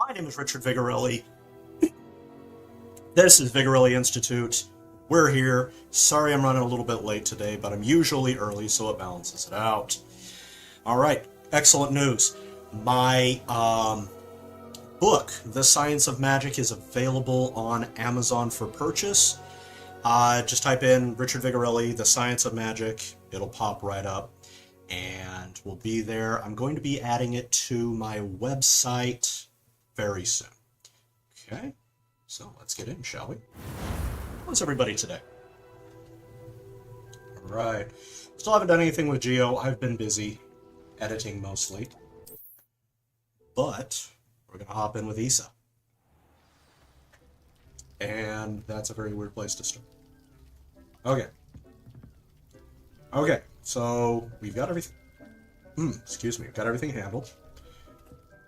My name is Richard Vigorelli. This is Vigorelli Institute. We're here. Sorry I'm running a little bit late today, but I'm usually early, so it balances it out. All right, excellent news. My book, The Science of Magic, is available on Amazon for purchase. Just type in Richard Vigorelli, The Science of Magic. It'll pop right up, and we'll be there. I'm going to be adding it to my website very soon. Okay, so let's get in, shall we? How's everybody today? All right. Still haven't done anything with Geo. I've been busy editing mostly. But we're going to hop in with Issa. And that's a very weird place to start. Okay. Okay, so we've got everything. Excuse me, we've got everything handled.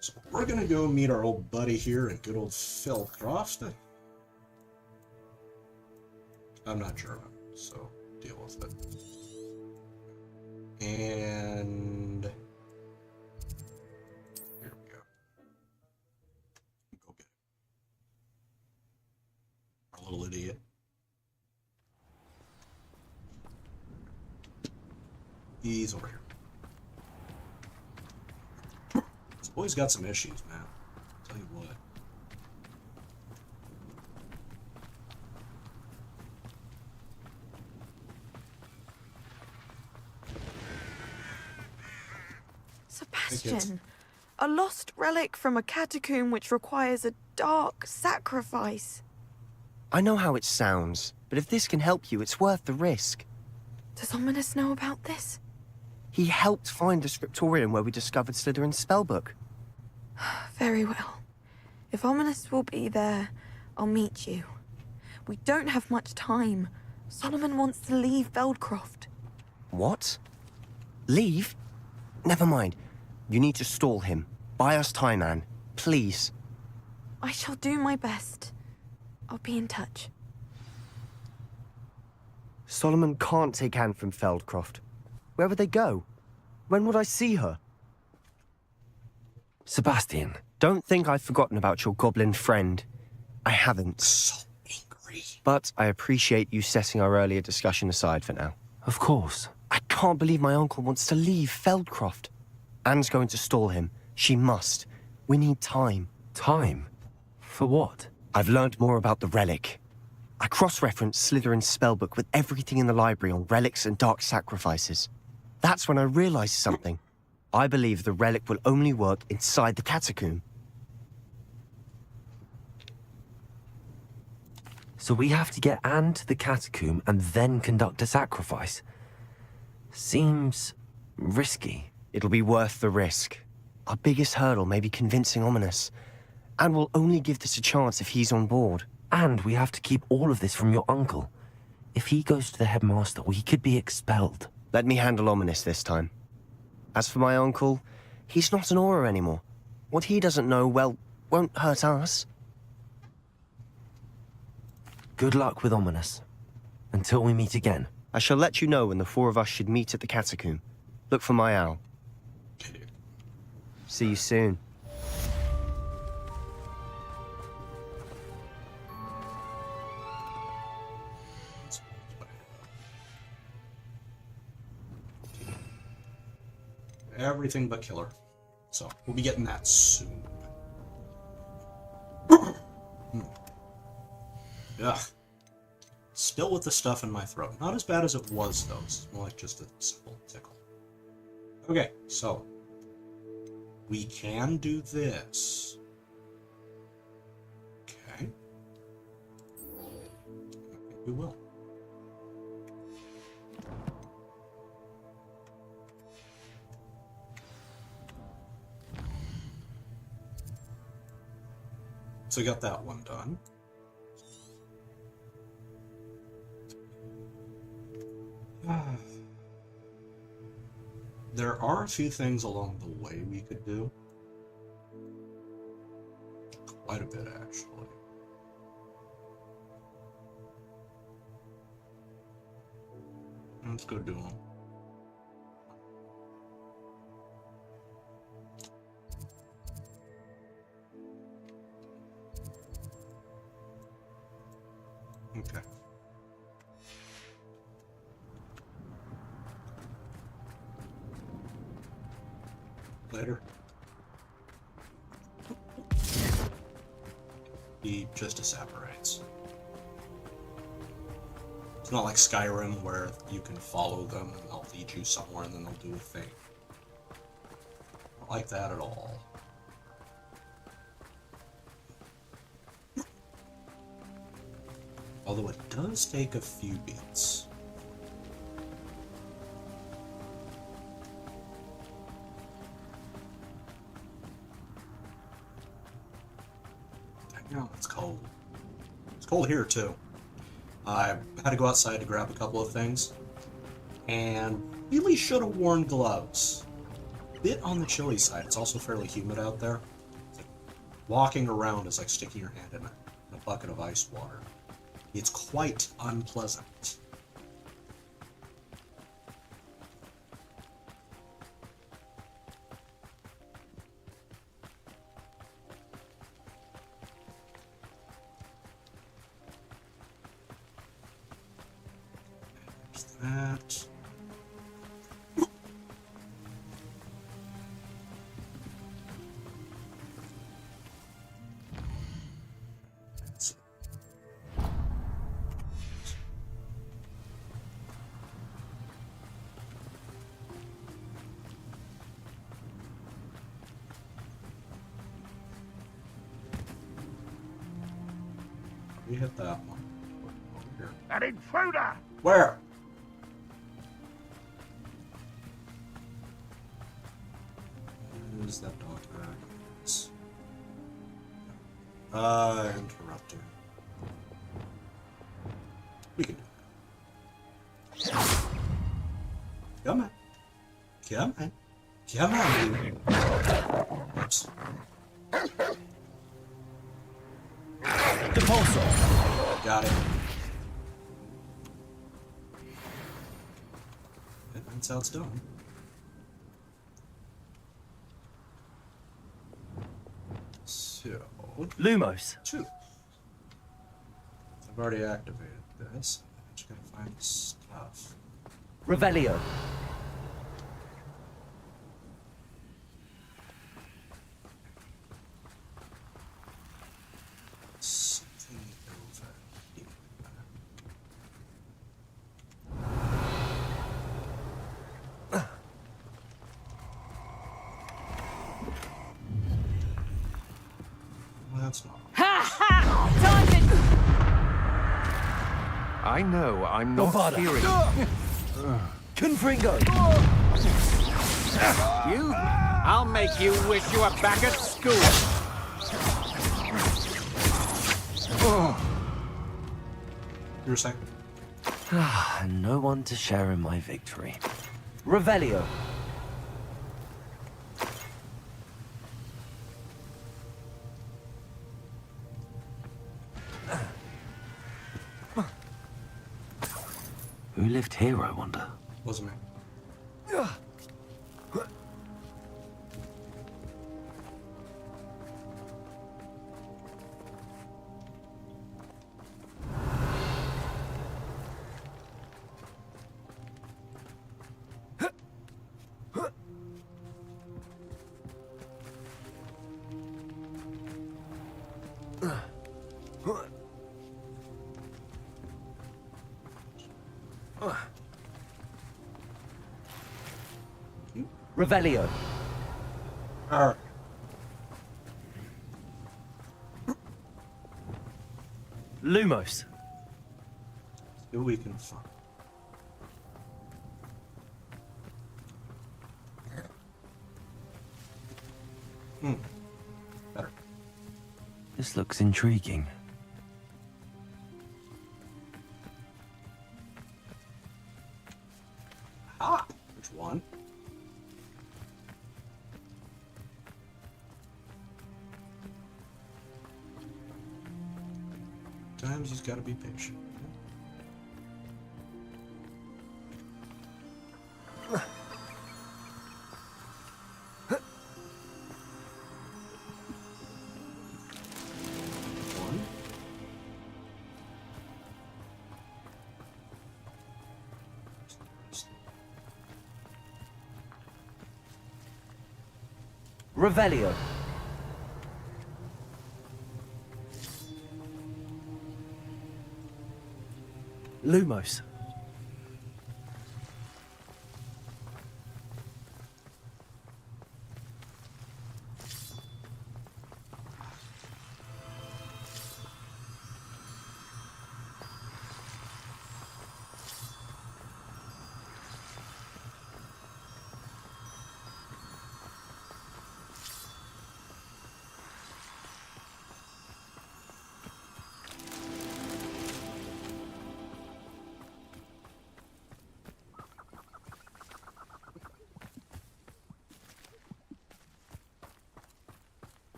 So we're going to go meet our old buddy here in good old Philcroft. I'm not German, so deal with it. And here we go. Go get it. Our little idiot. He's over here. This boy's got some issues, man. I'll tell you what. Sebastian, a lost relic from a catacomb which requires a dark sacrifice. I know how it sounds, but if this can help you, it's worth the risk. Does Ominous know about this? He helped find the scriptorium where we discovered Slytherin's spellbook. Very well. If Ominous will be there, I'll meet you. We don't have much time. Solomon wants to leave Feldcroft. What? Leave? Never mind. You need to stall him. Buy us time, Anne. Please. I shall do my best. I'll be in touch. Solomon can't take Anne from Feldcroft. Where would they go? When would I see her? Sebastian. Don't think I've forgotten about your goblin friend. I haven't. So angry. But I appreciate you setting our earlier discussion aside for now. Of course. I can't believe my uncle wants to leave Feldcroft. Anne's going to stall him. She must. We need time. Time? For what? I've learned more about the relic. I cross-referenced Slytherin's spellbook with everything in the library on relics and dark sacrifices. That's when I realized something. I believe the relic will only work inside the catacomb. So we have to get Anne to the catacomb and then conduct a sacrifice. Seems risky. It'll be worth the risk. Our biggest hurdle may be convincing Ominous. And we'll only give this a chance if he's on board. And we have to keep all of this from your uncle. If he goes to the headmaster, we could be expelled. Let me handle Ominous this time. As for my uncle, he's not an Auror anymore. What he doesn't know, well, won't hurt us. Good luck with Ominous. Until we meet again. I shall let you know when the four of us should meet at the catacomb. Look for my owl. See you soon. Everything but killer. So, we'll be getting that soon. Ugh. Still with the stuff in my throat. Not as bad as it was, though. It's more like just a simple tickle. Okay, so. We can do this. Okay. I think we will. So we got that one done. There are a few things along the way we could do. Quite a bit, actually. Let's go do them. Okay. Later. He just evaporates. It's not like Skyrim where you can follow them and they'll lead you somewhere and then they'll do a thing. Not like that at all. Although it does take a few beats. You know, it's cold. It's cold here too. I had to go outside to grab a couple of things, and really should have worn gloves. Bit on the chilly side. It's also fairly humid out there. It's like walking around is like sticking your hand in a bucket of ice water. It's quite unpleasant. That. That's it. We hit that one. Over here. An intruder! Where? Is that dog back? Yes. Interrupter. We can do that. Come on. Come on. Come on, you. Oops. Depulsor. Got it. That's how it's done. So, Lumos. 2. I've already activated this. I'm just gotta find the stuff. Revelio. Something over here. Well, that's not. I know I'm not Bombarda. hearing Confringo. you. I'll make you wish you were back at school. You're a second. No one to share in my victory. Revelio. Who lived here, I wonder? Wasn't me. Revelio. Alright. Lumos. See what we can find. Better. This looks intriguing. Ah! There's one. Sometimes he's got to be patient. One. Revelio. Lumos.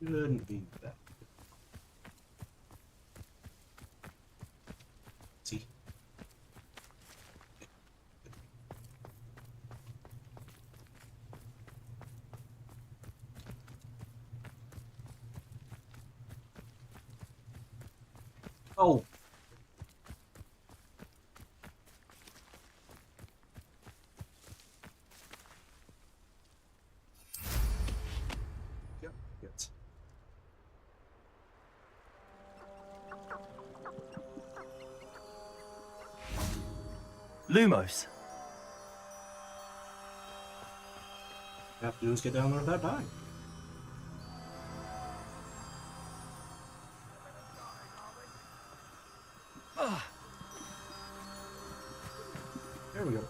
Couldn't be that. See? Oh. Yep, yes. Lumos. Have to do is get down there without dying. There we go.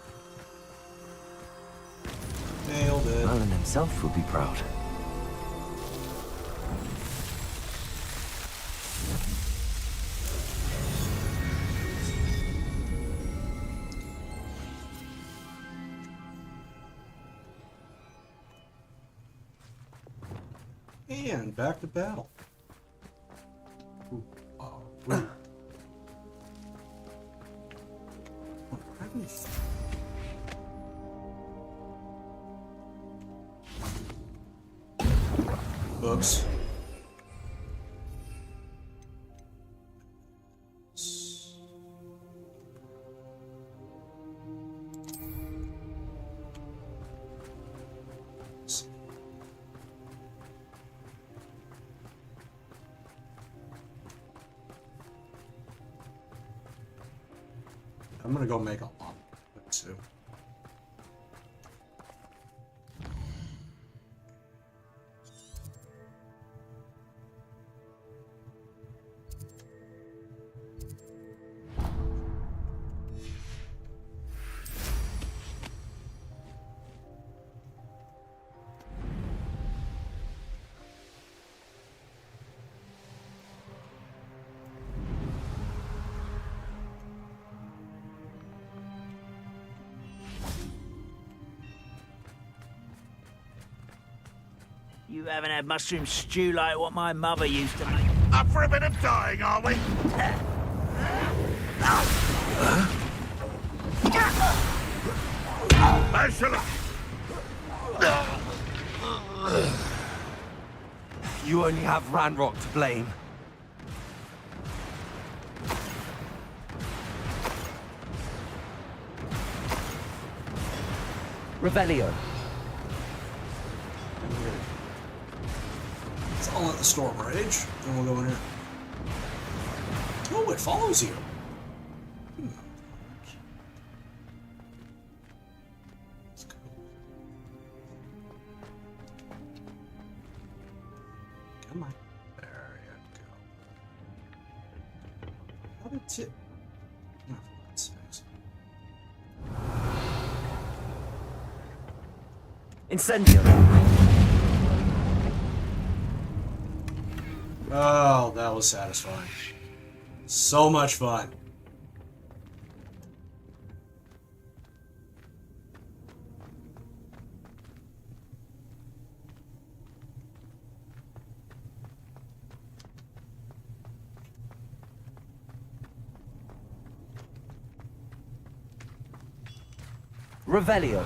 Nailed it. Merlin himself would be proud. And back to battle. Ooh. Oh, ooh. Oh, goodness. Oops. I'm gonna go make a lot of it too. You haven't had mushroom stew like what my mother used to make. Up for a bit of dying, are we? I shall... You only have Ranrock to blame. Revelio. So I'll let the storm rage, and we'll go in here. Oh, it follows you. Let's go. Come on. There you go. How did it... Oh, for God's sakes. Incendio. Oh, that was satisfying. So much fun. Revelio.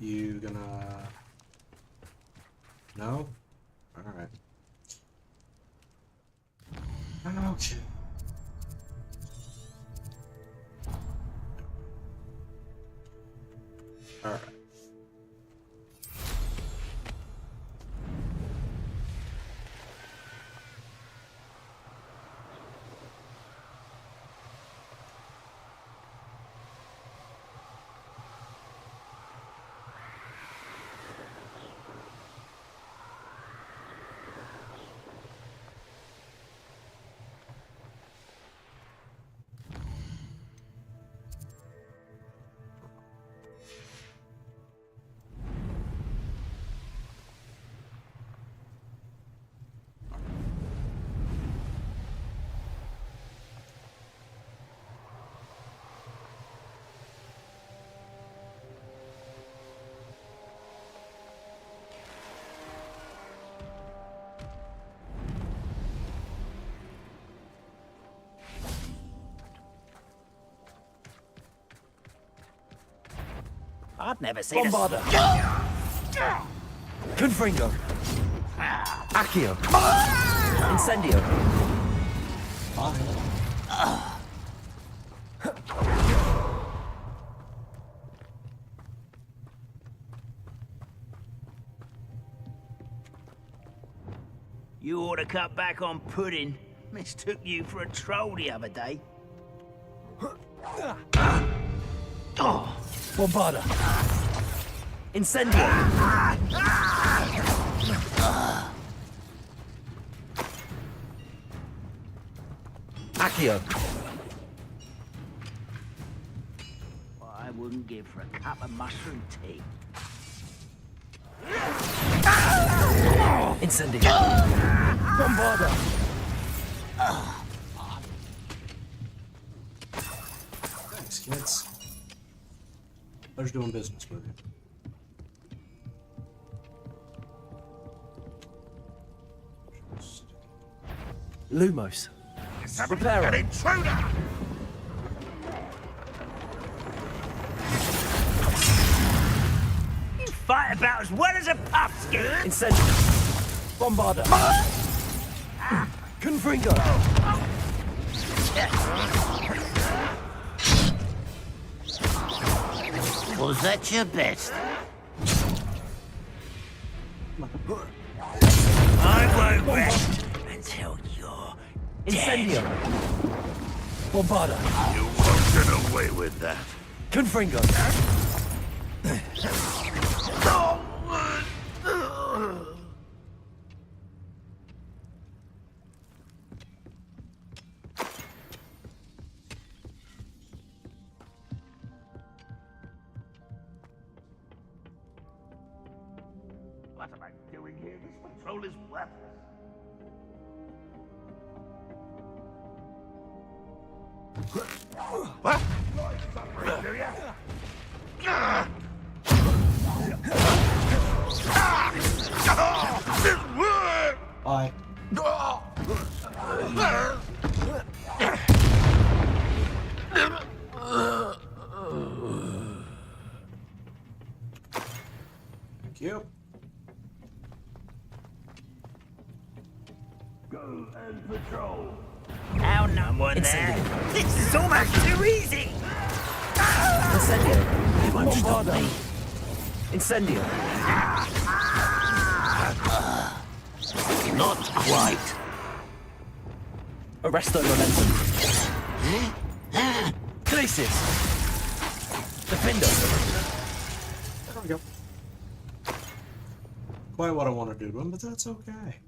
You gonna... No? Alright. Okay. Alright. I've never seen Bombarda. Confringo. Accio. Incendio. You ought to cut back on pudding. Mistook you for a troll the other day. Bombarda. Incendio. Accio. I wouldn't give for a cup of mushroom tea. Incendio. Bombarda. Thanks, kids. Pleasure doing business with you. Lumos. Reparo. You fight about as well as a puffskin. Incendio. Bombarda. Confringo. Was that your best? I won't rest until you're Incendio. Bombarda. You won't get away with that. Confringo. What am I doing here? This patrol is worthless. What? Suffering, do ya? This works! Bye. Thank you. Go and patrol. How no one there. Incendio. This is almost too easy. Incendio. You won't stop Bombarda. me. Incendio. Not quite. Arresto momentum. Glacis. Defender. There we go. Quite what I want to do to him, but that's okay.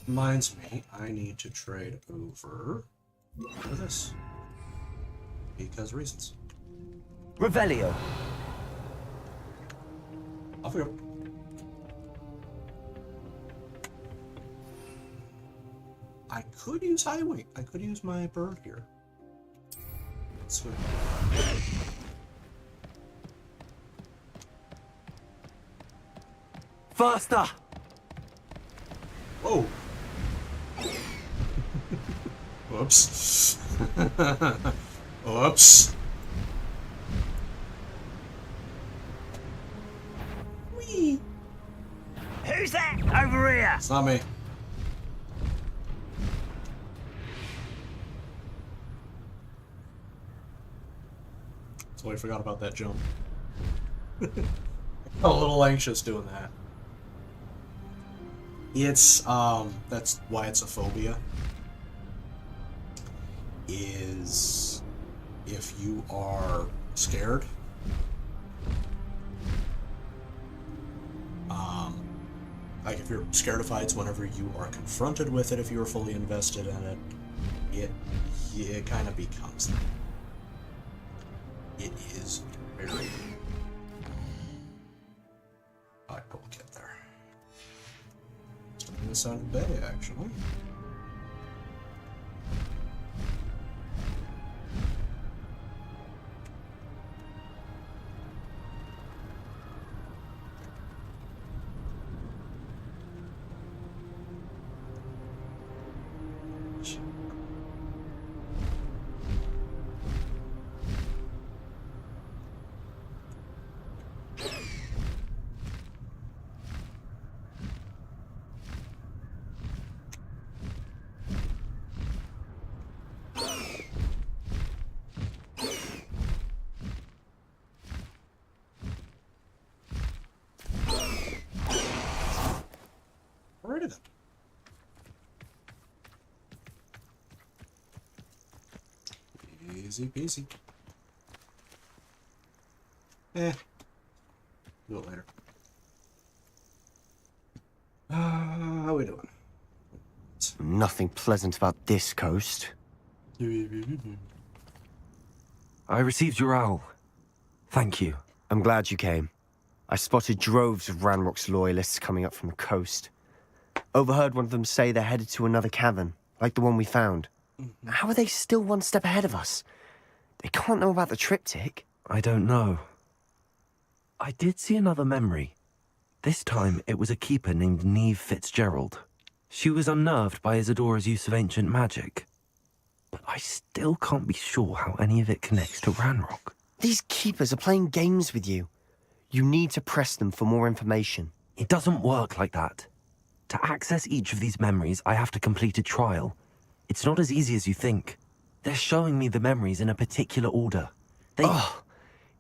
Reminds me, I need to trade over for this. Because reasons. Revelio. Off we go. I could use highway. I could use my bird here. Sweet. Faster. Whoa. Whoops. Whoops. Whee. Who's that over here? It's not me. Totally forgot about that jump. A little anxious doing that. It's, that's why it's a phobia. Is if you are scared, like if you're scared of heights, whenever you are confronted with it, if you are fully invested in it, it kind of becomes that. It is very... I will get there. Just on this side of the bay, actually. Alrighty then. Easy peasy. Do it later. How we doing? Nothing pleasant about this coast. I received your owl. Thank you. I'm glad you came. I spotted droves of Ranrock's loyalists coming up from the coast. Overheard one of them say they're headed to another cavern, like the one we found. How are they still one step ahead of us? They can't know about the triptych. I don't know. I did see another memory. This time, it was a keeper named Neve Fitzgerald. She was unnerved by Isadora's use of ancient magic. But I still can't be sure how any of it connects to Ranrock. These keepers are playing games with you. You need to press them for more information. It doesn't work like that. To access each of these memories, I have to complete a trial. It's not as easy as you think. They're showing me the memories in a particular order.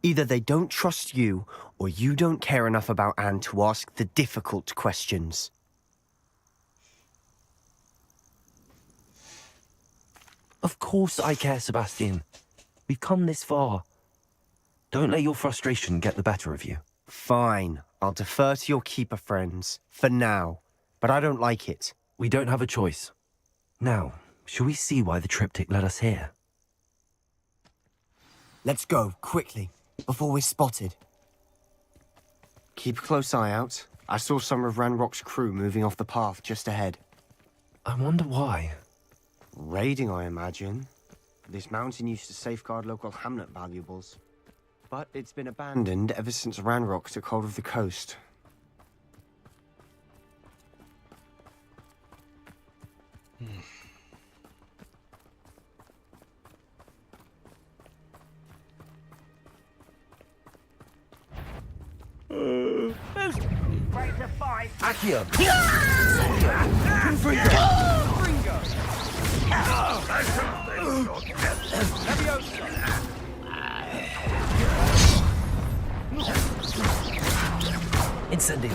Either they don't trust you, or you don't care enough about Anne to ask the difficult questions. Of course I care, Sebastian. We've come this far. Don't let your frustration get the better of you. Fine, I'll defer to your keeper friends, for now. But I don't like it. We don't have a choice. Now, shall we see why the triptych led us here? Let's go, quickly, before we're spotted. Keep a close eye out. I saw some of Ranrock's crew moving off the path just ahead. I wonder why. Raiding, I imagine. This mountain used to safeguard local hamlet valuables. But it's been abandoned ever since Ranrock took hold of the coast. Break the fight. Accio! Incendio!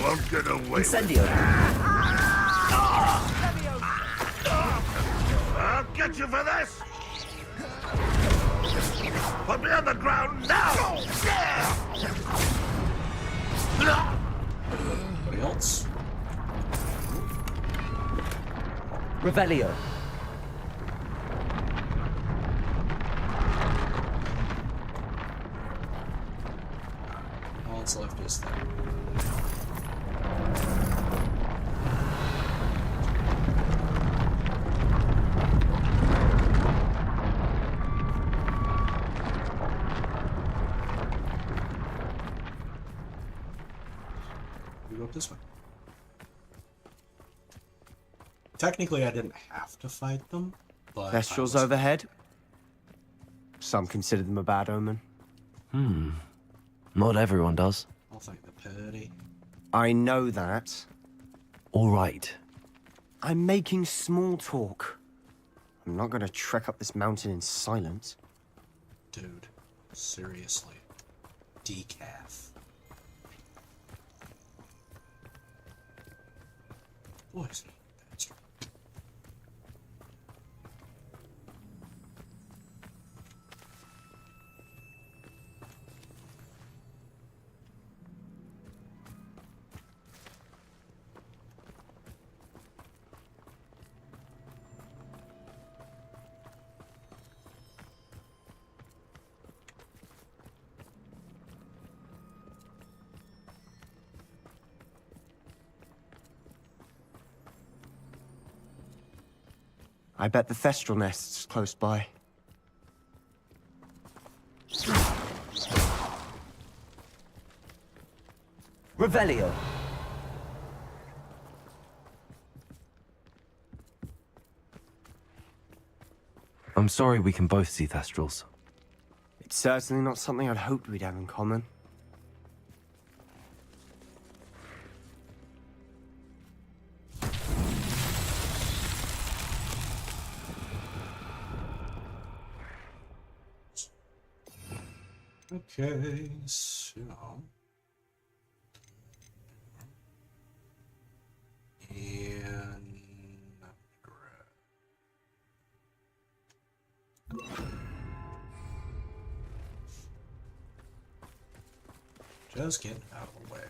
Won't get away. Incendio! I'll get you for this. Put me on the ground now. Anybody else? Revelio! All that's left is that. We go up this way. Technically, I didn't have to fight them, but Thestrals I was- overhead? Some consider them a bad omen. Not everyone does. I'll thank the pity. I know that. All right. I'm making small talk. I'm not gonna trek up this mountain in silence. Dude, seriously. Decaf. Poison bastard. I bet the Thestral nest's close by. Revelio. I'm sorry we can both see Thestrals. It's certainly not something I'd hoped we'd have in common. Okay, so... And... Just getting out of the way.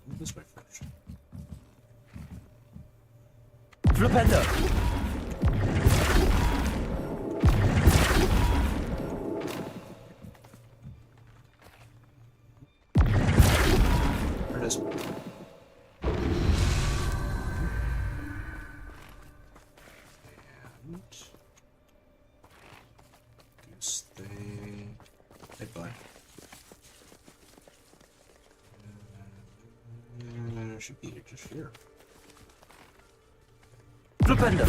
Move this way first. Flipendo! There it is. And... Goose thing... Hey, bud. Should be just here. Flipendo!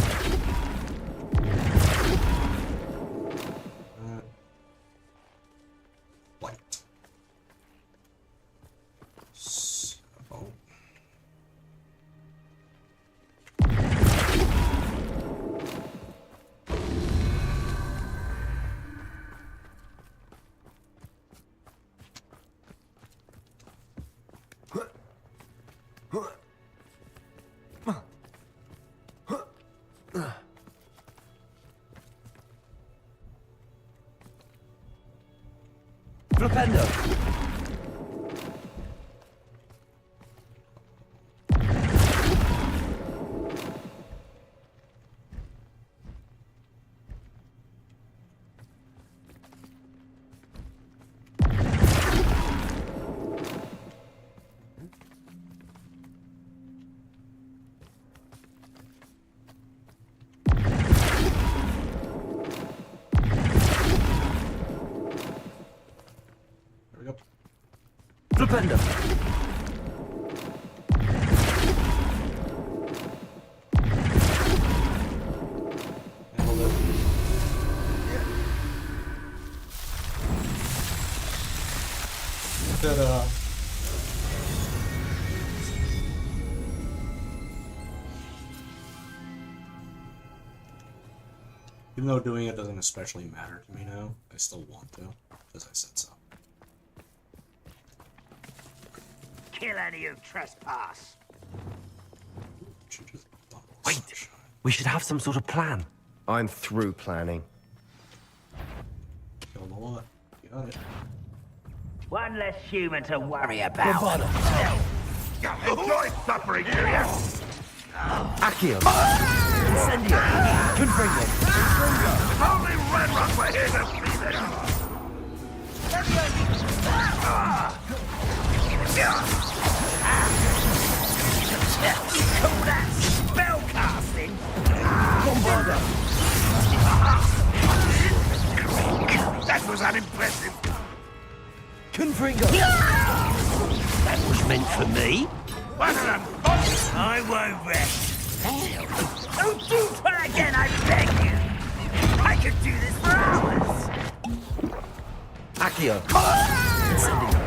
Light. So... Flipendo! There we go. Flipendo! Handle it. Ta-da. Even though doing it doesn't especially matter to me now, I still want to, because I said so. Kill any who trespass. Should just bubble Wait. sunshine. We should have some sort of plan. I'm through planning. Kill them a lot. Got it. One less human to worry about. Enjoy suffering, do you? Accio! Incendio! Confringo! Only Red Rock were here to see this. Call that spell casting? Bombarda! That was unimpressive. Confringo! That was meant for me. What an I won't rest. Oh, do try again, I beg you. I could do this for hours. Accio! Incendio!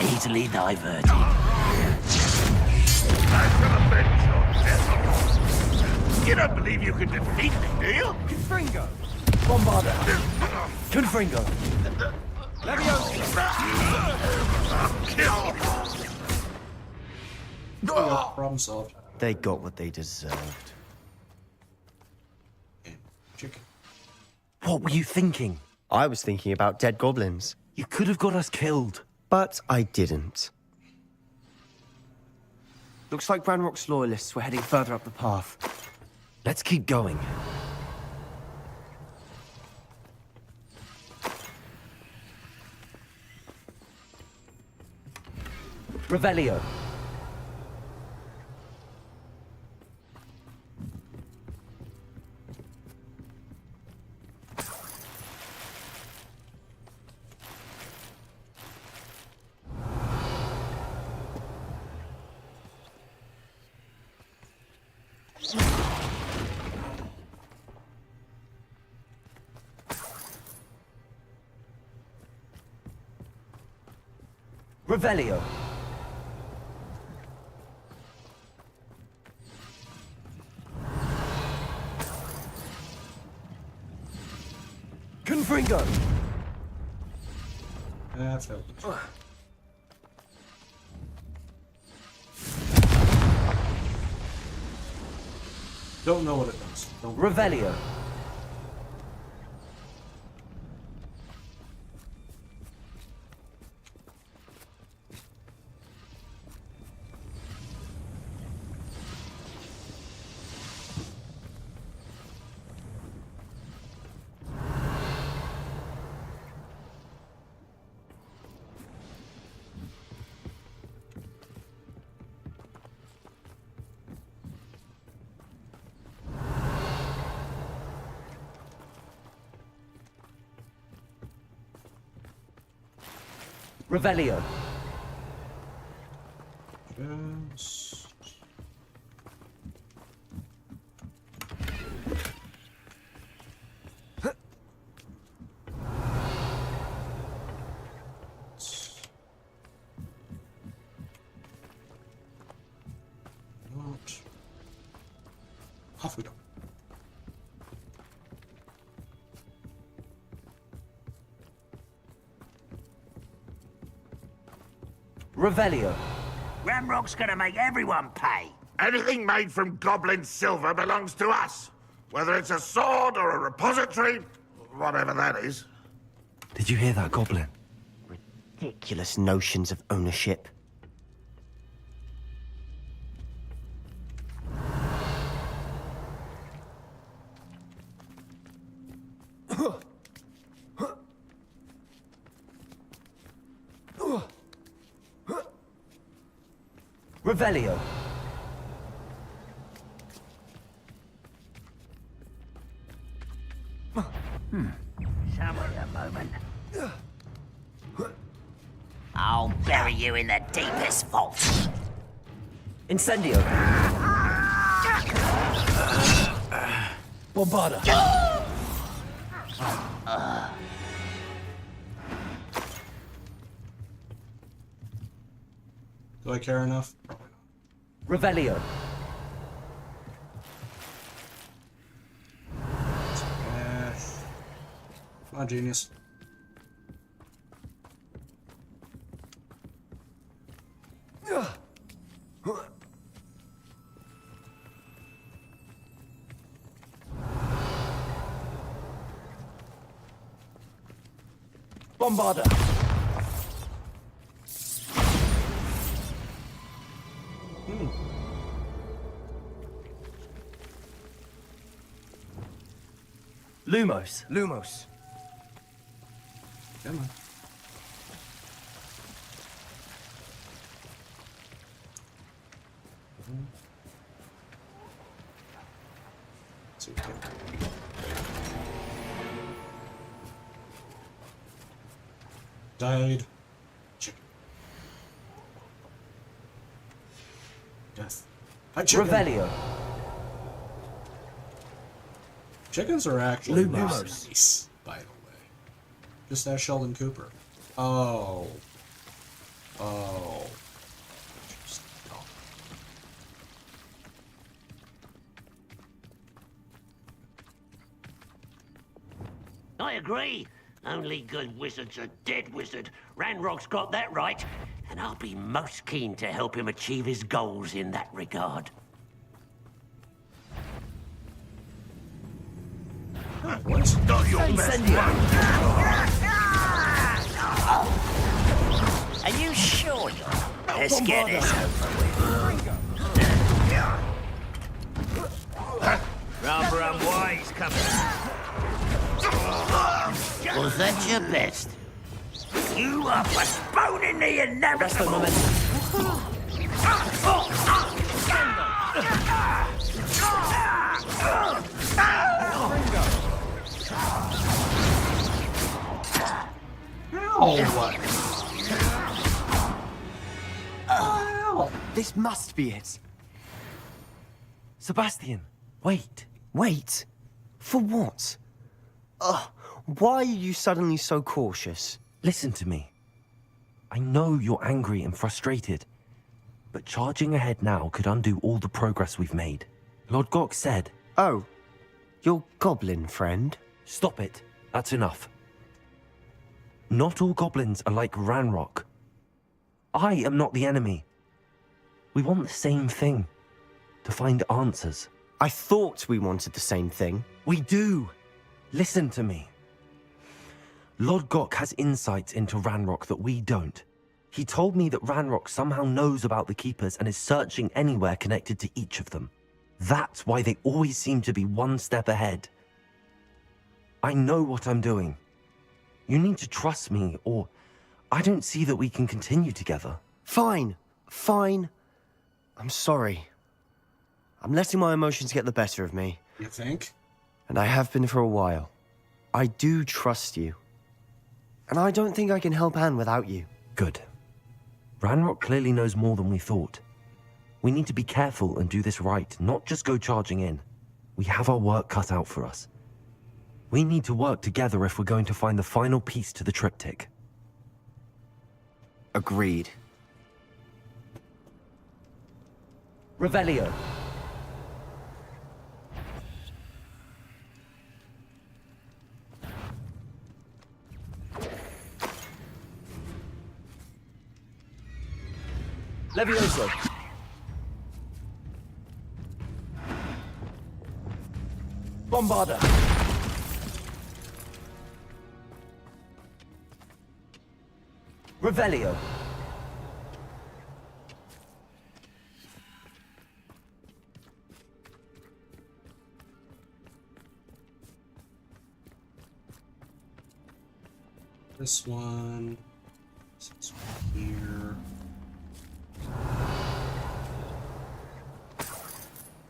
Easily diverted. I shall avenge your death. You don't believe you can defeat me, do you? Confringo! Bombarder! Confringo! Problem solved. They got what they deserved. And chicken. What were you thinking? I was thinking about dead goblins, You could have got us killed. but I didn't. Looks like Ranrock's loyalists were heading further up the path. Let's keep going. Revelio. Revelio. Confringo. Failed. Don't know what it does. Don't. Revelio. Revelio. Just... Not... Off we go. Revelio. Ramrock's gonna make everyone pay. Anything made from goblin silver belongs to us. Whether it's a sword or a repository, whatever that is. Did you hear that, Goblin? Ridiculous notions of ownership. Revelio. Somewhere a moment. I'll bury you in the deepest vault. Incendio. Bombarda. Do I care enough? Revelio. Come on, genius. Bombarda. Lumos. Lumos. Come on. Let's see what we get. Died. Chicken. Death. Hi, chicken. Revelio. Chickens are actually Lumos. nice, by the way. Just ask Sheldon Cooper. Oh. Oh. I agree. Only good wizard's a dead wizard. Ranrock's got that right, and I'll be most keen to help him achieve his goals in that regard. What? Not your best Are you sure you're... Let's get this over with. Rum wise coming. Was that your best? You are postponing the inevitable. This must be it. Sebastian, wait. Wait. For what? Ugh. Why are you suddenly so cautious? Listen to me. I know you're angry and frustrated, but charging ahead now could undo all the progress we've made. Lord Gok said... Oh, your goblin friend? Stop it. That's enough. Not all goblins are like Ranrock. I am not the enemy. We want the same thing. To find answers. I thought we wanted the same thing. We do. Listen to me. Lord Gok has insights into Ranrock that we don't. He told me that Ranrock somehow knows about the Keepers and is searching anywhere connected to each of them. That's why they always seem to be one step ahead. I know what I'm doing. You need to trust me, or I don't see that we can continue together. Fine. Fine. I'm sorry. I'm letting my emotions get the better of me. You think? And I have been for a while. I do trust you. And I don't think I can help Anne without you. Good. Ranrock clearly knows more than we thought. We need to be careful and do this right, not just go charging in. We have our work cut out for us. We need to work together if we're going to find the final piece to the triptych. Agreed. Revelio. Levioso. Bombarda. Revelio. This one. This one here.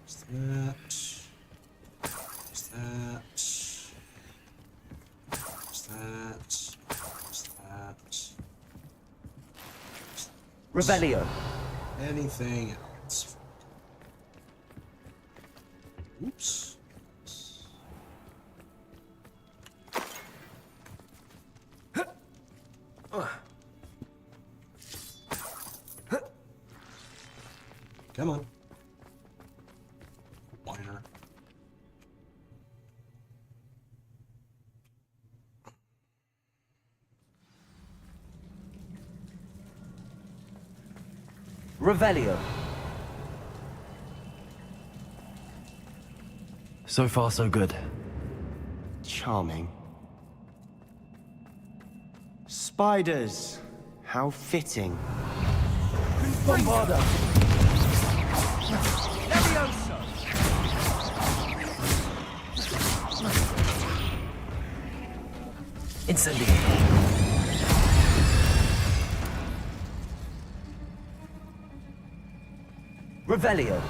There's that. There's that. There's that. There's that. Revelio. Anything else? Oops. Come on. Whiner. Revelio. So far, so good. Charming. Spiders. How fitting. Bombarda. Levioso. Incendio. Revelio.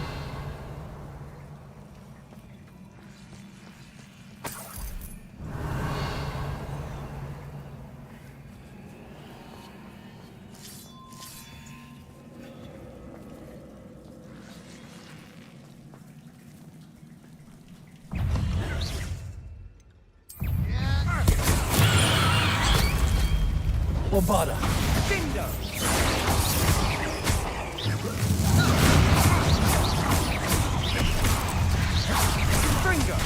Bombarda. Dindo. Confringo!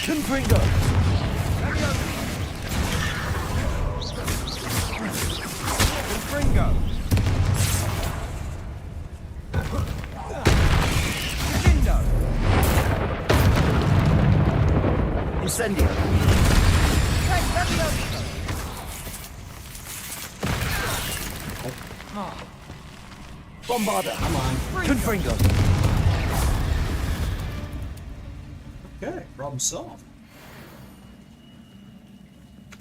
Confringo! Confringo! Confrindo! Incendio. Bombarda! Come on. Confringo! Okay, problem solved.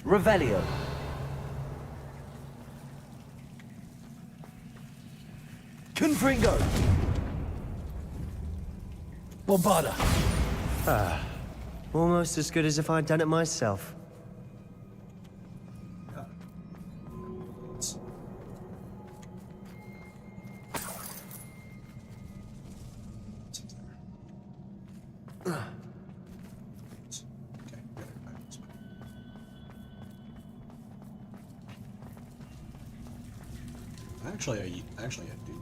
Revelio! Confringo! Bombarda! Almost as good as if I'd done it myself. Actually, I do.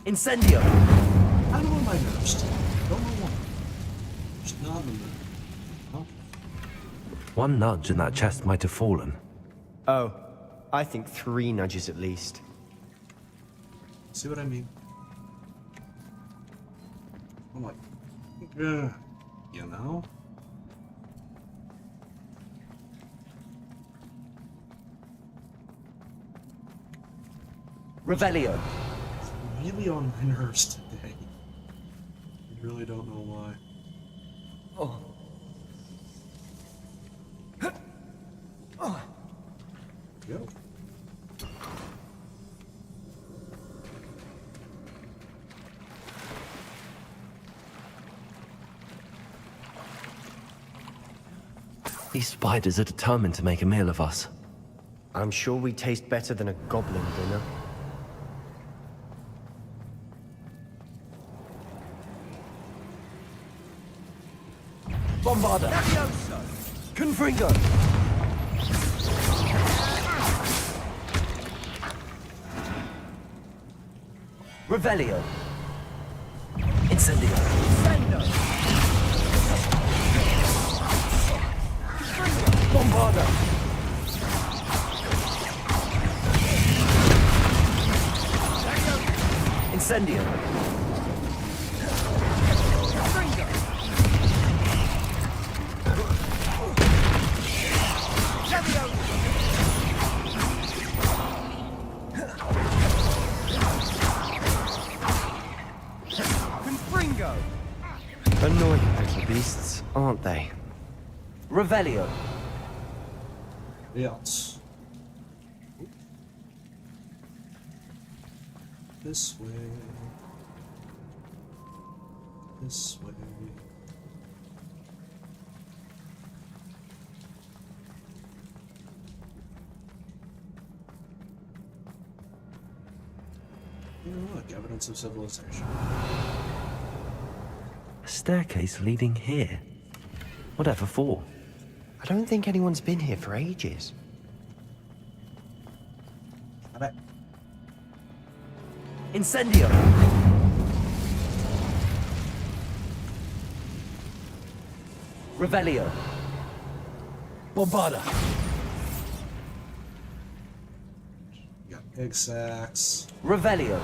Incendio! I don't know my nerves today. Don't know why. Just not in the mood. Huh? One nudge and that chest might have fallen. Oh, I think 3 nudges at least. See what I mean? I'm like, you know? Revelio! Really on my nerves today. I really don't know why. Go. These spiders are determined to make a meal of us. I'm sure we taste better than a goblin dinner. Bombarda! Confringo! Revelio! Incendio! Bombarda! Incendio! Confringo! Annoying little beasts, aren't they? Revelio! Yes. This way. This way. Oh, look, evidence of civilization. A staircase leading here? Whatever for? I don't think anyone's been here for ages. I bet. Incendio! Revelio! Bombarda! You got pig sacks. Revelio!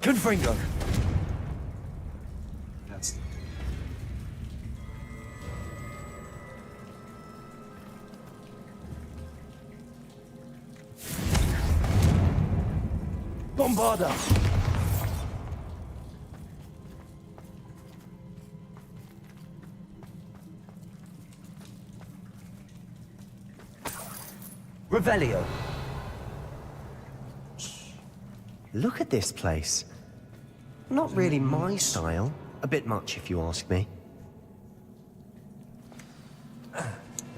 Confringo! That's the Bombarda! Revelio! Look at this place. Not really my style. A bit much, if you ask me.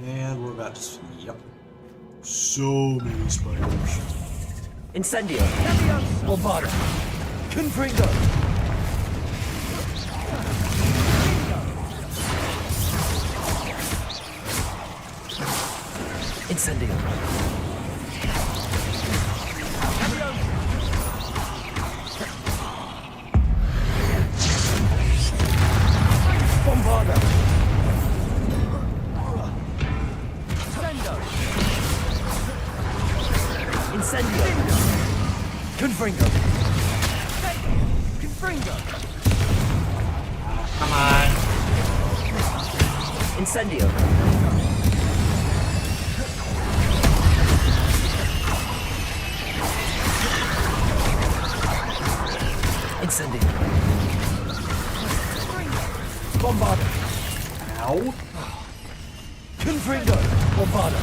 And we're about to. Yep. So many spiders. Incendio! Bombarda! Confringo! Incendio! Come on. Incendio. Incendio. Bombarda. Ow. Confringo. Bombarda.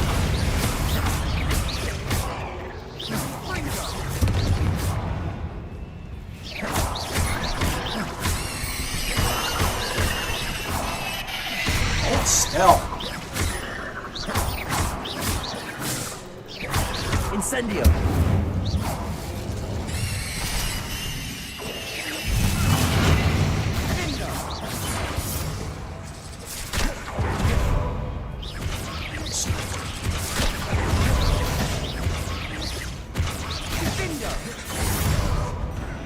Hold still. Incendio.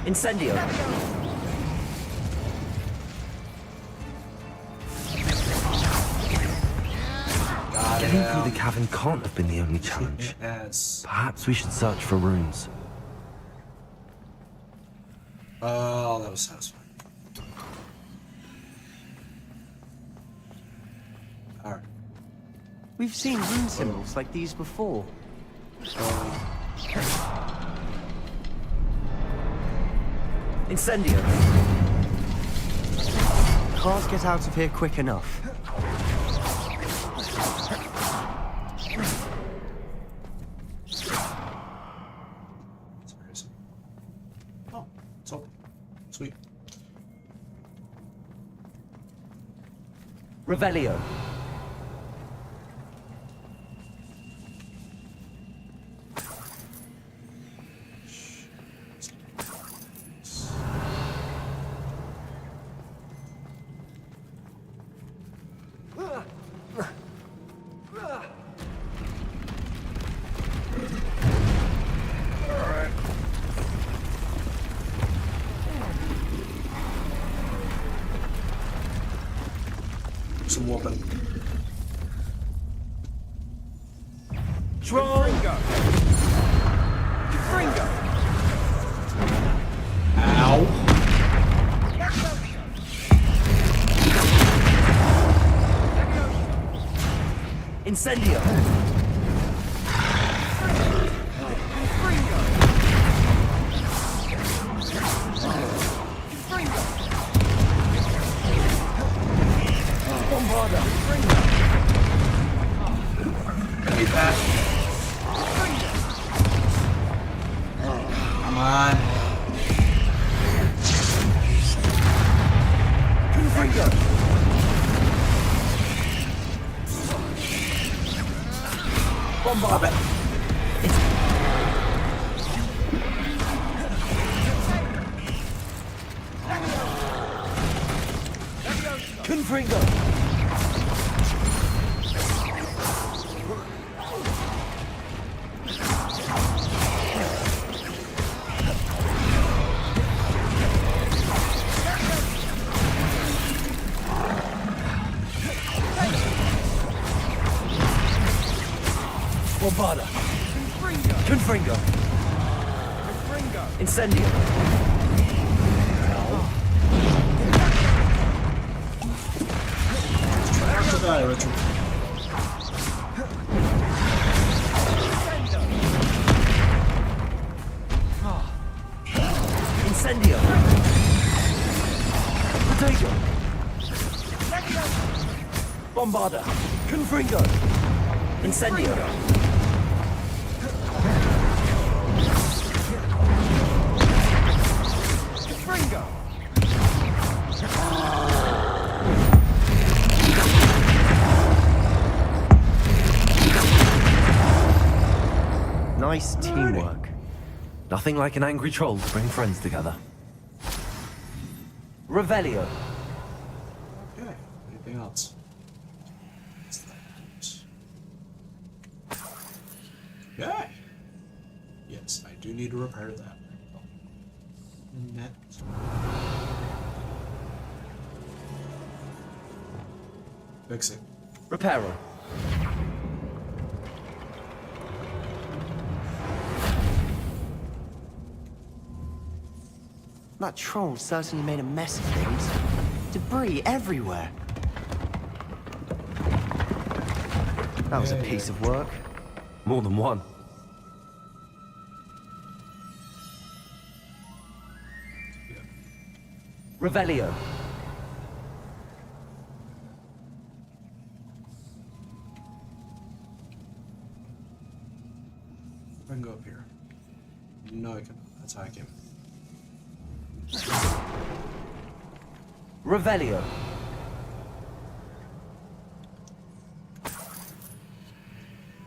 Incendio. Getting through the cavern can't have been the only challenge. Yes. Perhaps we should search for runes. Oh, that was satisfying. Alright. We've seen rune symbols like these before. Incendio. Can't get out of here quick enough. Seriously. Oh, it's open. Sweet. Revelio. Some whooping. Drongo. Ow. Incendio. Bombarda. Need that. Come on. Confringo. Bombarda. Confringo. Bombarda. Confringo. Incendio. After that, Richard. Incendio. Potato. Bombarda. Confringo. Incendio. Nice teamwork. Nothing like an angry troll to bring friends together. Revelio. Okay, anything else? What's that? Okay. Yes, I do need to repair that. Net. Fix it. Reparo. That troll certainly made a mess of things. Debris everywhere. That was a piece of work. More than one. Revelio. I can go up here. No, I cannot attack him. Revelio.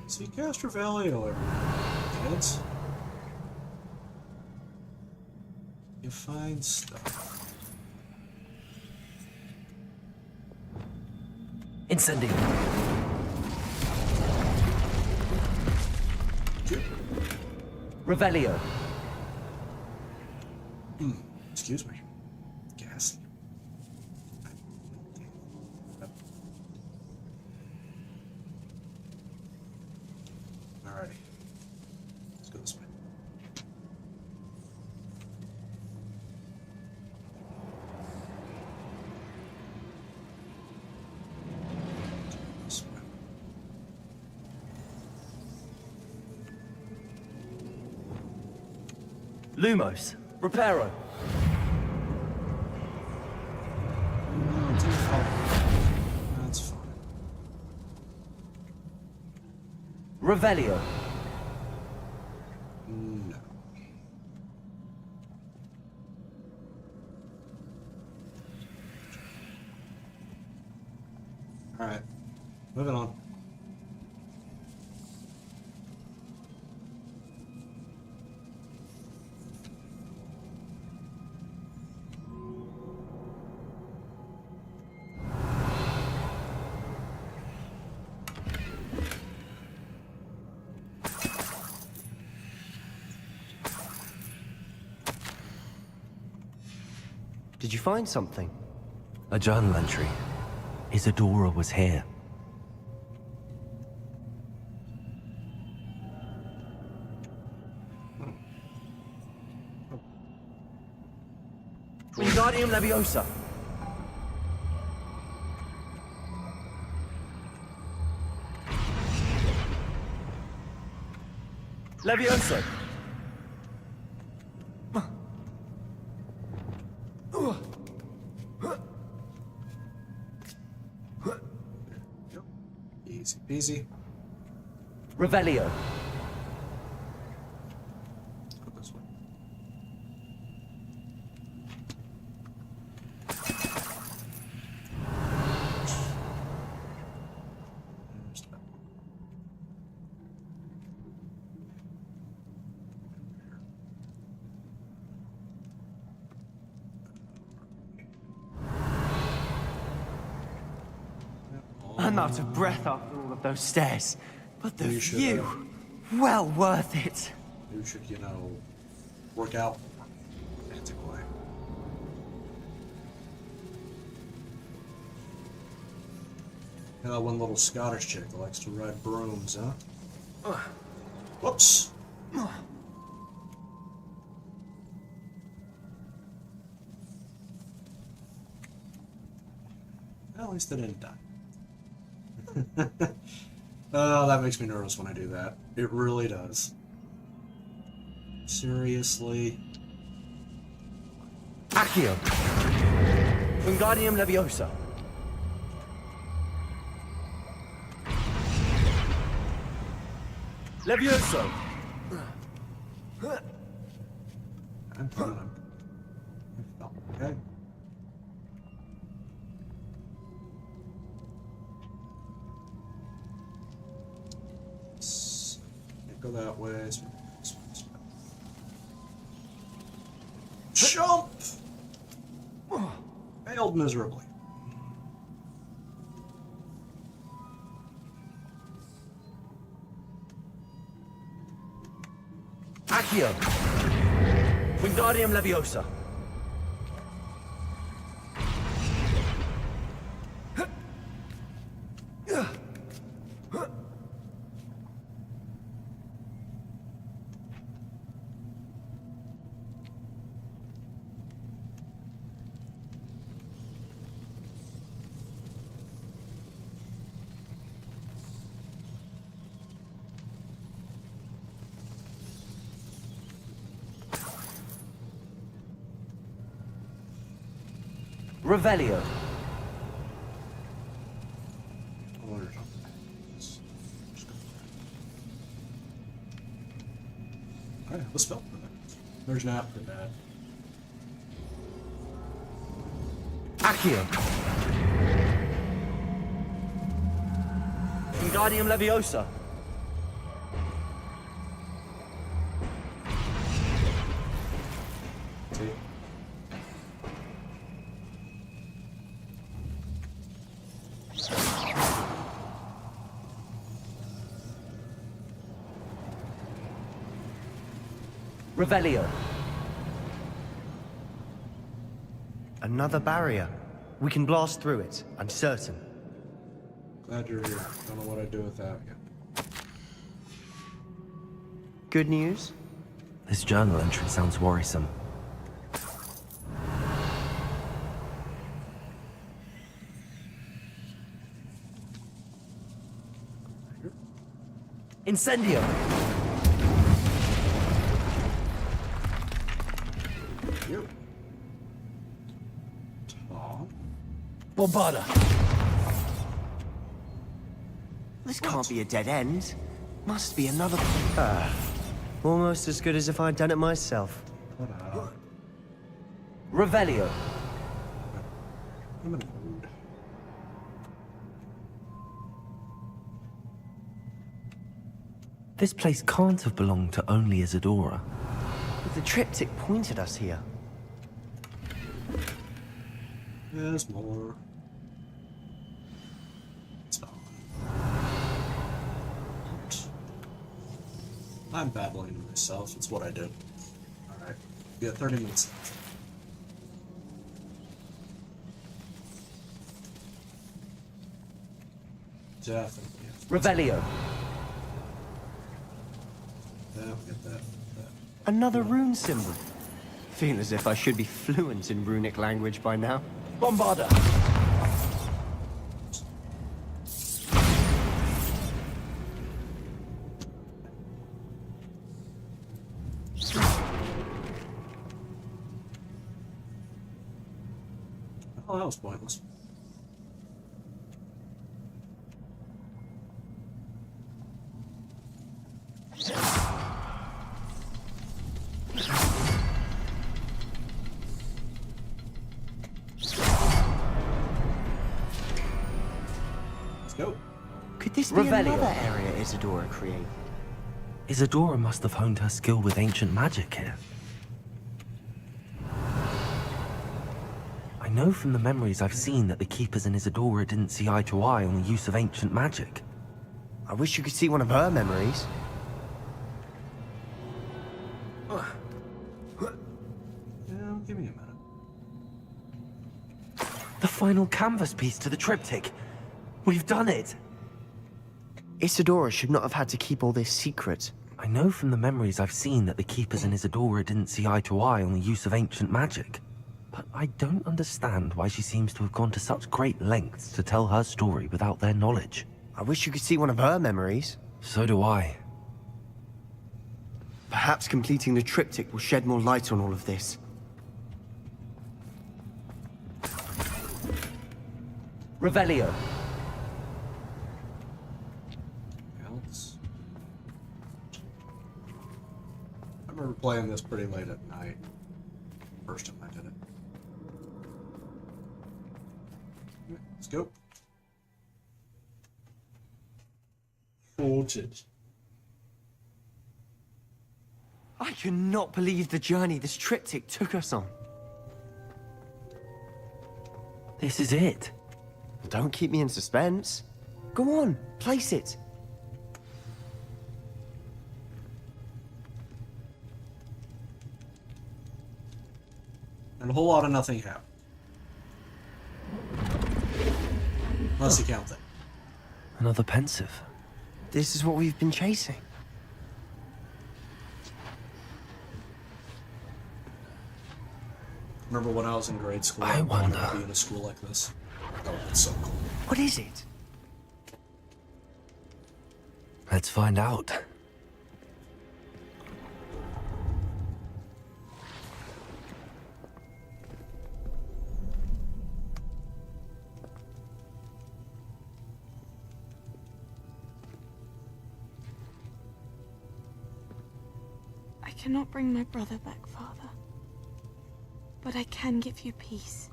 See, cast Revelio, everyone. Kids. You find stuff. Incendio. Revelio. Excuse me. Gas. Alrighty. Let's go this way. This way. Lumos. Reparo. That's fine. Revelio. No. Alright. Moving on. Did you find something? A journal entry. Isadora was here. Wingardium Leviosa. Leviosa. Easy peasy. Revelio. Go this way. There's that. I'm out of breath after all of those stairs. But the You should, view, well worth it. You should, you know, work out romantic way. One little Scottish chick that likes to ride brooms, huh? Whoops. Well, at least they didn't die. Oh, that makes me nervous when I do that. It really does. Seriously? Accio. Wingardium Leviosa. Levioso. I'm fine. Okay. Can't go that way. So this way, this way. Jump! Failed miserably. Accio. Wingardium Leviosa. Revelio. I have a spell for that. There's an app for that. Accio. Wingardium Leviosa. See? Revelio. Another barrier. We can blast through it, I'm certain. Glad you're here. Don't know what I'd do without you. Good news? This journal entry sounds worrisome. Incendio! You. Tom. Bombarda! This can't be a dead end. Must be another... almost as good as if I'd done it myself. Revelio. I'm in a mood. This place can't have belonged to only Isadora. But the triptych pointed us here. There's more. So. I'm babbling to myself. It's what I do. Alright. We got 30 minutes left. Definitely. Revelio. Yeah, we'll get that. Another rune symbol. Feel as if I should be fluent in runic language by now. Bombarda. Oh, that was pointless. Let's go. Could this be Revelio. another area Isadora created? Isadora must have honed her skill with ancient magic here. I know from the memories I've seen that the Keepers and Isadora didn't see eye to eye on the use of ancient magic. I wish you could see one of her memories. Yeah, give me a minute. The final canvas piece to the triptych. We've done it! Isadora should not have had to keep all this secret. I know from the memories I've seen that the Keepers and Isadora didn't see eye to eye on the use of ancient magic. But I don't understand why she seems to have gone to such great lengths to tell her story without their knowledge. I wish you could see one of her memories. So do I. Perhaps completing the triptych will shed more light on all of this. Revelio. Else. I remember playing this pretty late at night. First time I did it. Let's go. Sorted. I cannot believe the journey this triptych took us on. This is it. Don't keep me in suspense. Go on, place it. And a whole lot of nothing happened. Unless you count that. Another pensive. This is what we've been chasing. Remember when I was in grade school? I wanted wonder. to be in a school like this. Oh, it's so cool. What is it? Let's find out. cannot bring my brother back, Father. But I can give you peace.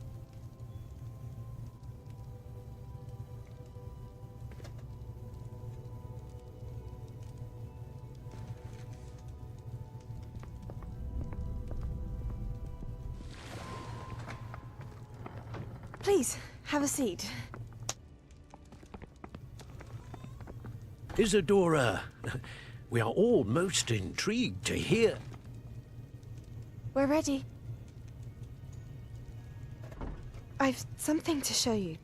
Please, have a seat. Isadora, we are all most intrigued to hear. We're ready. I've something to show you.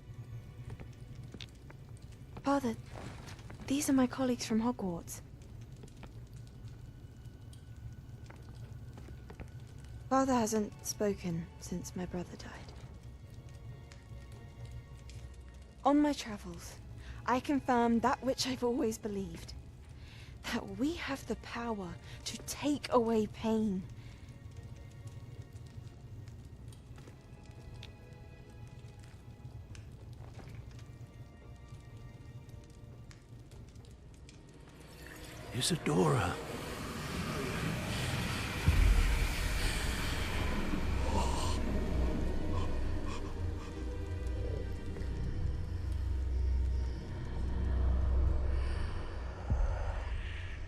Father, these are my colleagues from Hogwarts. Father hasn't spoken since my brother died. On my travels, I confirmed that which I've always believed. That we have the power to take away pain. Isadora.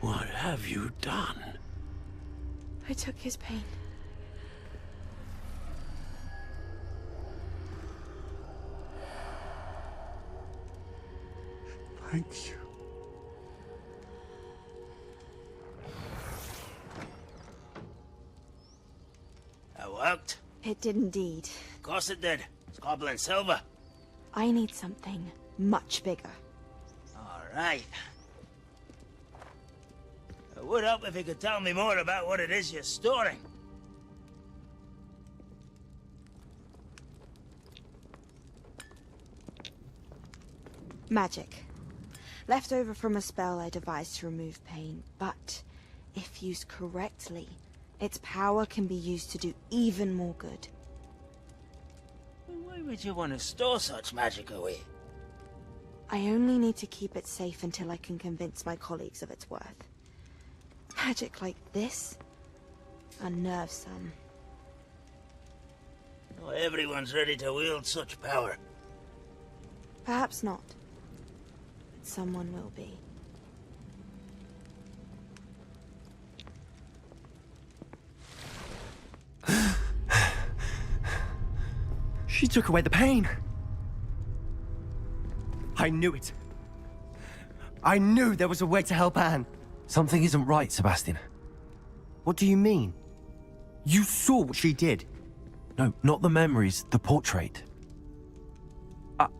What have you done? I took his pain. Thank you. That worked. It did indeed. Of course it did. It's goblin silver. I need something much bigger. All right. It would help if you could tell me more about what it is you're storing. Magic. Left over from a spell I devised to remove pain, but if used correctly, its power can be used to do even more good. Why would you want to store such magic away? I only need to keep it safe until I can convince my colleagues of its worth. Magic like this unnerves some. Not everyone's ready to wield such power. Perhaps not. But someone will be. She took away the pain. I knew it. I knew there was a way to help Anne. Something isn't right, Sebastian. What do you mean? You saw what she did. No, not the memories, the portrait.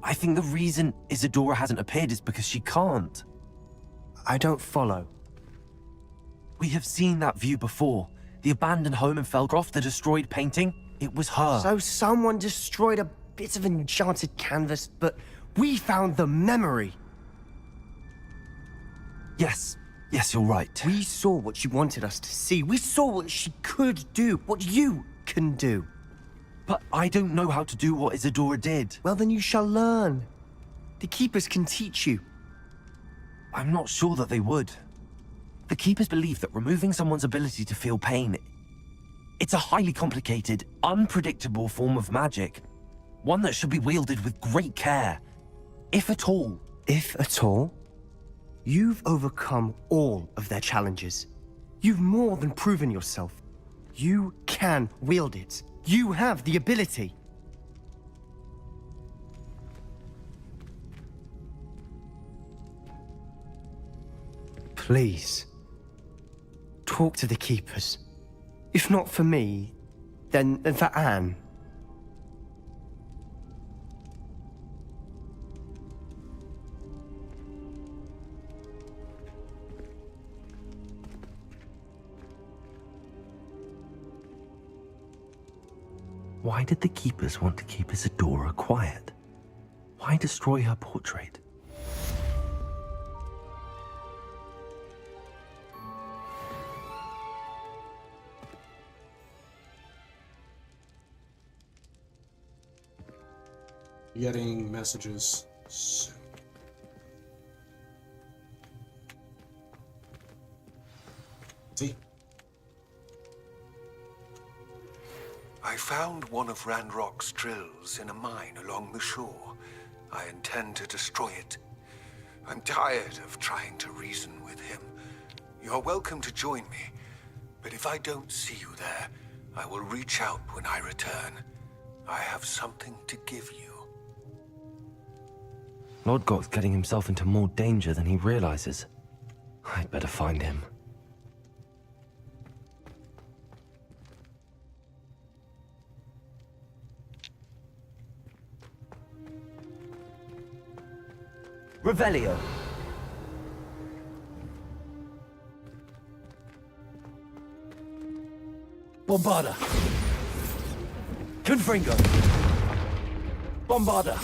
I think the reason Isadora hasn't appeared is because she can't. I don't follow. We have seen that view before. The abandoned home in Felgroth, the destroyed painting, it was her. So someone destroyed a bit of enchanted canvas, but we found the memory. Yes, you're right. We saw what she wanted us to see. We saw what she could do, what you can do. But I don't know how to do what Isadora did. Well, then you shall learn. The Keepers can teach you. I'm not sure that they would. The Keepers believe that removing someone's ability to feel pain, it's a highly complicated, unpredictable form of magic. One that should be wielded with great care. If at all. If at all? You've overcome all of their challenges. You've more than proven yourself. You can wield it. You have the ability. Please, talk to the Keepers. If not for me, then for Anne. Why did the Keepers want to keep Isadora quiet? Why destroy her portrait? Getting messages soon. See? found one of Ranrock's drills in a mine along the shore. I intend to destroy it. I'm tired of trying to reason with him. You're welcome to join me, but if I don't see you there, I will reach out when I return. I have something to give you. Lord Got's getting himself into more danger than he realizes. I'd better find him. Revelio. Bombarda. Confringo. Bombarda.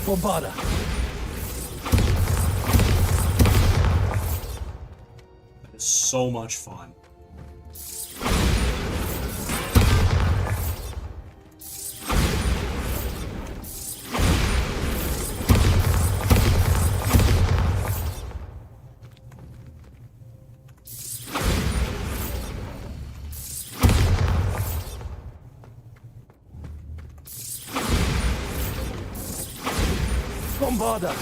Bombarda. That is so much fun. Bombarda.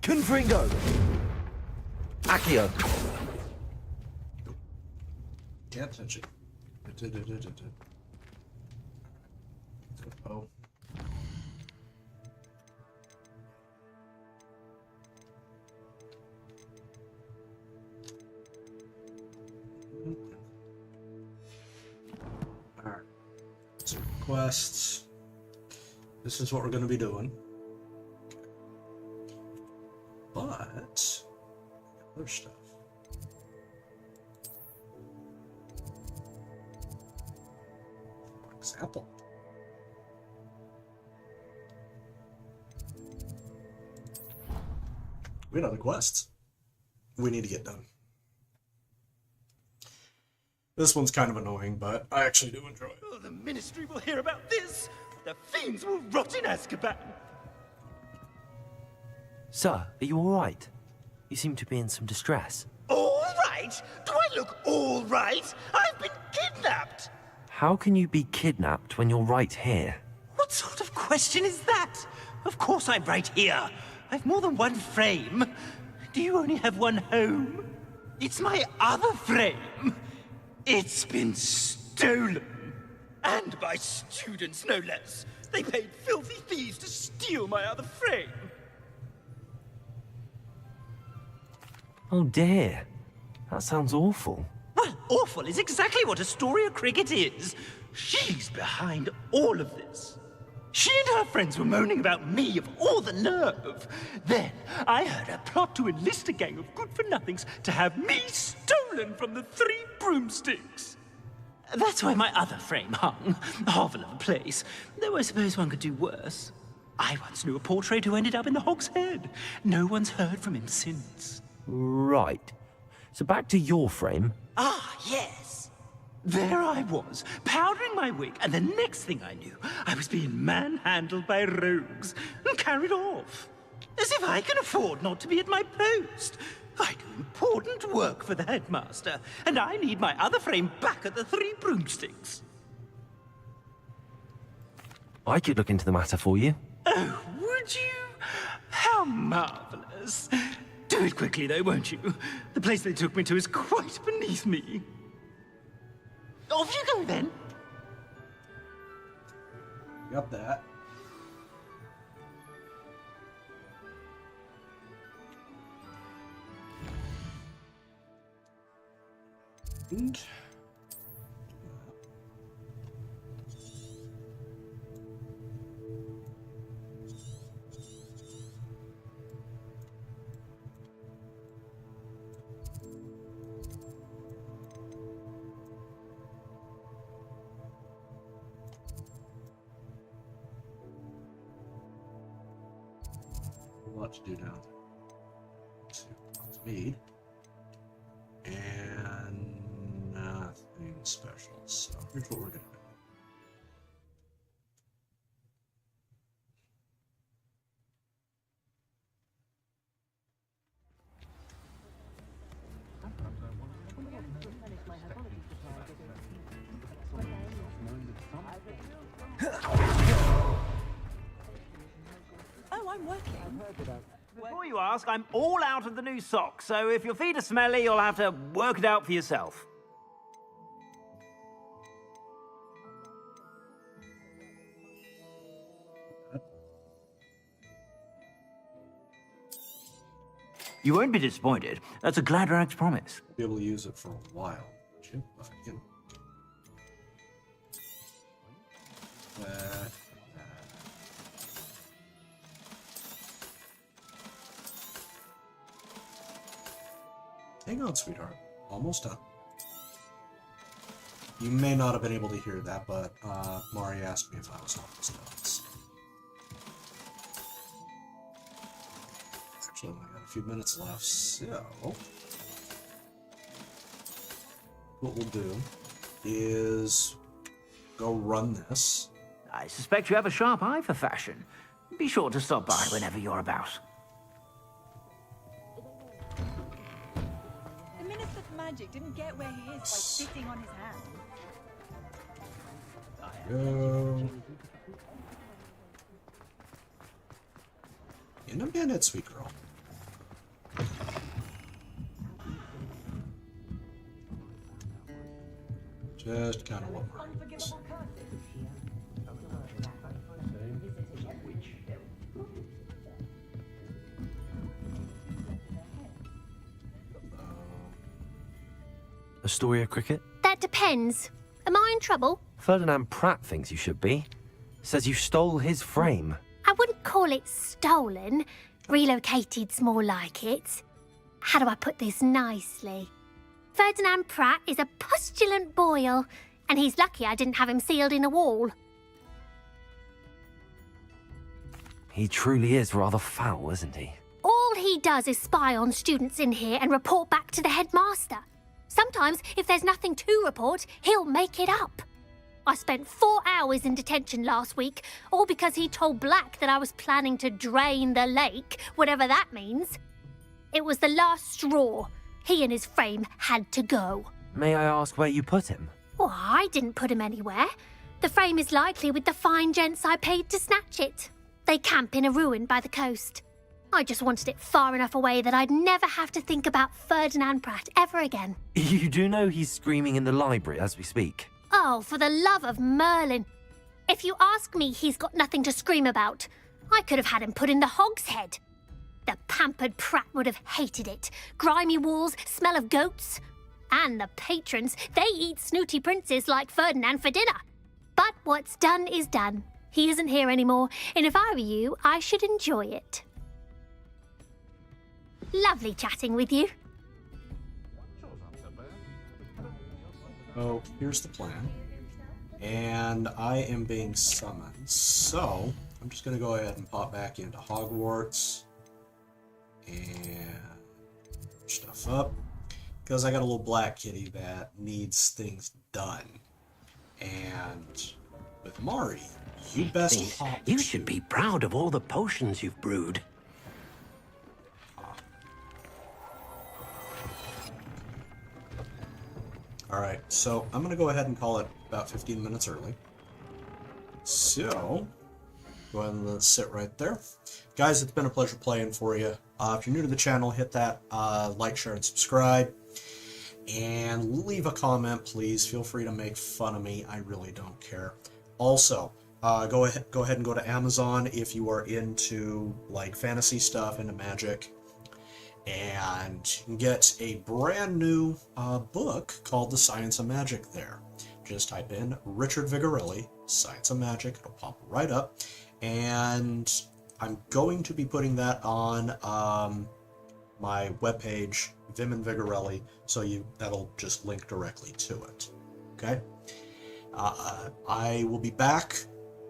Confringo. Accio. Can't touch it. Oh. Alright. So quests. This is what we're going to be doing. But other stuff. For example. We have other quests we need to get done. This one's kind of annoying, but I actually do enjoy it. Oh, the Ministry will hear about this. The fiends will rot in Azkaban. Sir, are you all right? You seem to be in some distress. All right? Do I look all right? I've been kidnapped. How can you be kidnapped when you're right here? What sort of question is that? Of course I'm right here. I've more than one frame. Do you only have one home? It's my other frame. It's been stolen. And by students, no less. They paid filthy thieves to steal my other frame. Oh dear. That sounds awful. Well, awful is exactly what Astoria Cricket is. She's behind all of this. She and her friends were moaning about me of all the nerve. Then I heard her plot to enlist a gang of good-for-nothings to have me stolen from the Three Broomsticks. That's where my other frame hung. A hovel of a place. Though I suppose one could do worse. I once knew a portrait who ended up in the Hog's Head. No one's heard from him since. Right. So back to your frame. Ah, yes. There I was, powdering my wig, and the next thing I knew, I was being manhandled by rogues and carried off. As if I can afford not to be at my post. I do important work for the headmaster, and I need my other frame back at the Three Broomsticks. I could look into the matter for you. Oh, would you? How marvelous. Do it quickly, though, won't you? The place they took me to is quite beneath me. Off you go, then. Got that. important. A lot to do down there. Speed and nothing special. So here's what we're gonna do. Oh, I'm working. Before you ask, I'm all out of the new socks, so if your feet are smelly, you'll have to work it out for yourself. You won't be disappointed. That's a Gladrag's promise. Be able to use it for a while. But, you know. Hang on, sweetheart. Almost done. You may not have been able to hear that, but Mari asked me if I was almost done. So. Actually, I got a few minutes left, so what we'll do is go run this. I suspect you have a sharp eye for fashion. Be sure to stop by whenever you're about. The Minister for Magic didn't get where he is by sitting on his hands. Go. In a minute, sweet girl. Just kind of what we're doing. Astoria Cricket? That depends. Am I in trouble? Ferdinand Pratt thinks you should be. Says you stole his frame. I wouldn't call it stolen. Relocated's more like it. How do I put this nicely? Ferdinand Pratt is a postulant boil, and he's lucky I didn't have him sealed in a wall. He truly is rather foul, isn't he? All he does is spy on students in here and report back to the headmaster. Sometimes, if there's nothing to report, he'll make it up. I spent 4 hours in detention last week, all because he told Black that I was planning to drain the lake, whatever that means. It was the last straw. He and his frame had to go. May I ask where you put him? Well, I didn't put him anywhere. The frame is likely with the fine gents I paid to snatch it. They camp in a ruin by the coast. I just wanted it far enough away that I'd never have to think about Ferdinand Pratt ever again. You do know he's screaming in the library as we speak. Oh, for the love of Merlin. If you ask me, he's got nothing to scream about. I could have had him put in the hogshead. The pampered Pratt would have hated it. Grimy walls, smell of goats. And the patrons, they eat snooty princes like Ferdinand for dinner. But what's done is done. He isn't here anymore, and if I were you, I should enjoy it. Lovely chatting with you. Oh, here's the plan. And I am being summoned, so I'm just going to go ahead and pop back into Hogwarts and stuff up, because I got a little black kitty that needs things done. And with Mari, you best You should be proud of all the potions you've brewed. Alright, so I'm going to go ahead and call it about 15 minutes early. So, go ahead and sit right there. Guys, it's been a pleasure playing for you. If you're new to the channel, hit that like, share, and subscribe. And leave a comment, please. Feel free to make fun of me. I really don't care. Also, go ahead and go to Amazon if you are into like fantasy stuff, into magic. and you can get a brand new book called The Science of Magic there. Just type in Richard Vigarelli, Science of Magic, it'll pop right up, and I'm going to be putting that on my webpage, Vim and Vigarelli, so that'll just link directly to it. Okay? I will be back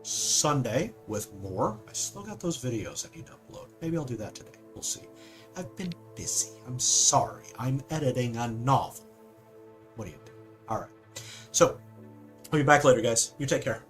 Sunday with more. I still got those videos I need to upload. Maybe I'll do that today. We'll see. I've been busy. I'm sorry. I'm editing a novel. What do you do? All right. So, I'll be back later, guys. You take care.